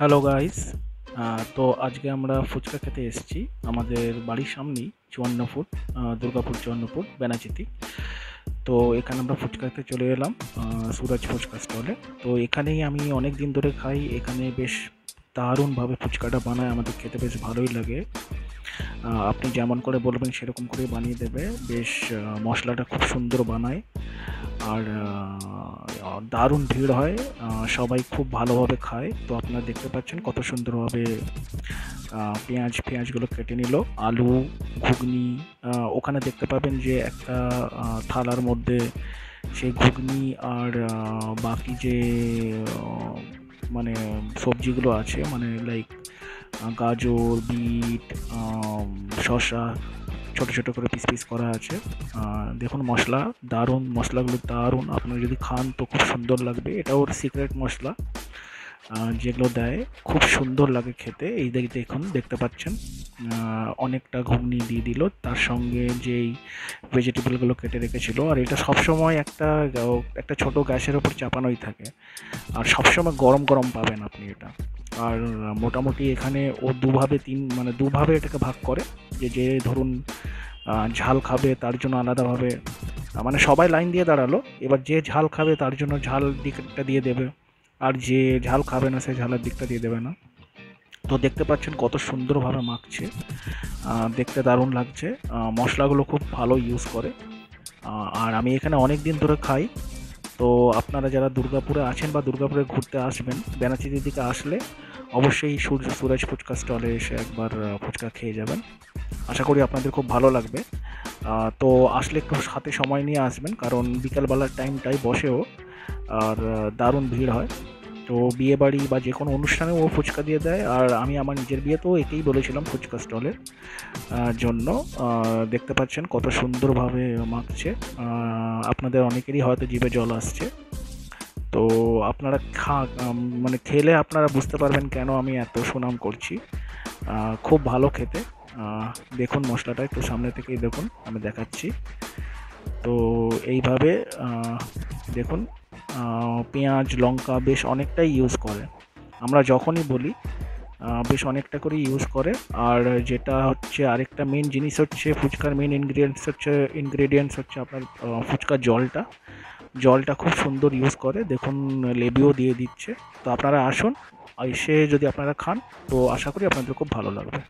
Hello guys. তো আজকে আমরা ফুচকা খেতে এসেছি আমাদের বাড়ির সামনেই 54 ফুট, দুর্গাপুর 54 ফুট বেনাচিতি। তো এখানে আমরা ফুচকা খেতে চলে এলাম সুরাজ ফুচকা স্টলে। তো এখানেই আমি অনেক দিন ধরে খাই। এখানে বেশ দারুণভাবে ফুচকাটা বানায়, আমাদের খেতে বেশ ভালোই লাগে। আপনি যেমন করে বলবেন সেরকম করে বানিয়ে দেবে। বেশ মশলাটা খুব সুন্দর বানায়। আর দারুণ ভিড় হয়। সবাই খুব ভালোভাবে খায়। তো আপনারা দেখতে পাচ্ছেন কত সুন্দরভাবে পেঁয়াজগুলো কেটে নিল। আলু, ঘুগনি, ওখানে দেখতে পাবেন যে একটা থালার মধ্যে সেই ঘুগনি আর বাকি যে আহ, মানে সবজিগুলো আছে, মানে লাইক গাজর, বিট, শসা ছোট ছোট করে পিস পিস করা আছে। দেখুন মশলা দারুণ, মশলাগুলো দারুণ। আপনারা যদি খান তো খুব সুন্দর লাগবে। এটা ওর সিক্রেট মশলা যেগুলো দেয়, খুব সুন্দর লাগে খেতে। এই দেখুন, দেখতে পাচ্ছেন অনেকটা ঘুগনি দিয়ে দিল, তার সঙ্গে যেই ভেজিটেবলগুলো কেটে রেখেছিল। আর এটা সবসময় একটা ছোট গ্যাসের ওপর চাপানোই থাকে, আর সবসময় গরম গরম পাবেন আপনি এটা। আর মোটামুটি এখানে ও দুভাবে এটাকে ভাগ করে। যে যে ধরুন ঝাল খাবে তার জন্য আলাদাভাবে, মানে সবাই লাইন দিয়ে দাঁড়ালো। এবার যে ঝাল খাবে তার জন্য ঝাল দিকটা দিয়ে দেবে, আর যে ঝাল খাবে না সে ঝালের দিকটা দিয়ে দেবে না। তো দেখতে পাচ্ছেন কত সুন্দরভাবে মাখছে। দেখতে দারুণ লাগছে। মশলাগুলো খুব ভালো ইউজ করে। আর আমি এখানে অনেক দিন ধরে খাই। তো আপনারা যারা দুর্গাপুরে আছেন বা দুর্গাপুরে ঘুরতে আসবেন, বেনাচিতির দিকে আসলে অবশ্যই সুরজ ফুচকা স্টলে এসে একবার ফুচকা খেয়ে যাবেন। আশা করি আপনাদের খুব ভালো লাগবে। তো আসলে একটু হাতে সময় নিয়ে আসবেন, কারণ বিকালবেলার টাইমটাই বসেও। আর দারুণ ভিড় হয়। তো বিয়েবাড়ি বা যে কোনো অনুষ্ঠানেও ও ফুচকা দিয়ে দেয়। আর আমি আমার নিজের বিয়েতেও একেই বলেছিলাম ফুচকা স্টলের জন্য। দেখতে পাচ্ছেন কত সুন্দরভাবে মাখছে। আপনাদের অনেকেরই হয়তো জিভে জল আসছে। তো আপনারা মানে খেলে আপনারা বুঝতে পারবেন কেন আমি এত সুনাম করছি। খুব ভালো খেতে। দেখুন মশলাটা একটু সামনে থেকেই দেখুন, আমি দেখাচ্ছি। তো এইভাবে দেখুন, পেঁয়াজ লঙ্কা বেশ অনেকটাই ইউজ করে। আমরা যখনই বলি বেশ অনেকটা করে ইউজ করে। আর যেটা হচ্ছে আরেকটা মেন জিনিস হচ্ছে, ফুচকার মেন ইনগ্রেডিয়েন্টস হচ্ছে আপনার ফুচকার জলটা খুব সুন্দর ইউজ করে। দেখুন লেবুও দিয়ে দিচ্ছে। তো আপনারা আসুন, এসে যদি আপনারা খান তো আশা করি আপনাদের খুব ভালো লাগবে।